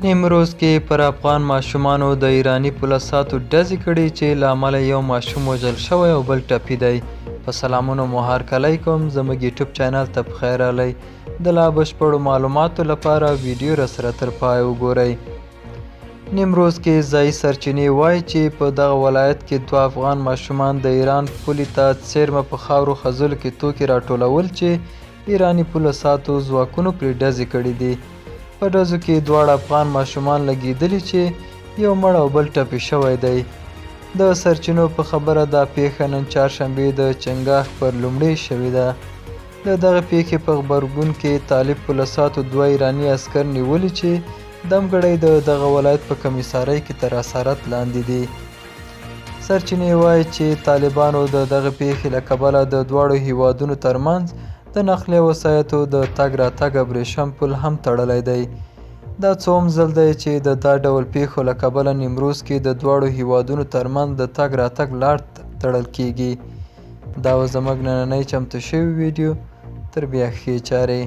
نیمروز کې پر افغان ماشومانو د ایراني پولیسو ډزې کړي چې له امله یو ماشوم وژل شوی او بل ټپي دی. په سلامونو مو هرکلی کوم، زموږ یوټیوب چینل ته پخیر راغلی. د لا بشپړو معلوماتو لپاره ویډیو راسره تر پای وګورئ. نیمروز کې ځایي سرچینې وایي چې په دغه ولایت کې 2 افغان ماشومان د ایران پولې ته څیرمه په خاورو خځلو کې توکي راټولول چې ایراني پولیسو ځواکونو پرې ډزې کړي دي. په ډزو کې 2 افغان ماشومان لګېدلي چې یو مړ او بل ټپي شوی دی. د سرچینو په خبره دا پیښه نن چهارشنبې د چنګاښ پر لومړۍ شوې ده. د دغه پیښې په غبرګون کې طالب پولیسو 2 ایراني عسکر نیولي چې دمګړی د دغه ولایت په کمیسارۍ کې تر اسارت لاندې دي. سرچینې وایي چې طالبانو د دغه پیښې له کبله د دواړو هیوادونو ترمنځ د نقلیه وسایطو د تګ راتګ ابریشم پل هم تړلی دی. دا څوم ځل دی چې د دا ډول پیښو له کبله نیمروز کې د دواړو هیوادونو ترمنځ د تګ راتګ لار تړل کیږي. دا و زموږ نننۍ چمتو شوې ویډیو. تر بیا ښې چارې.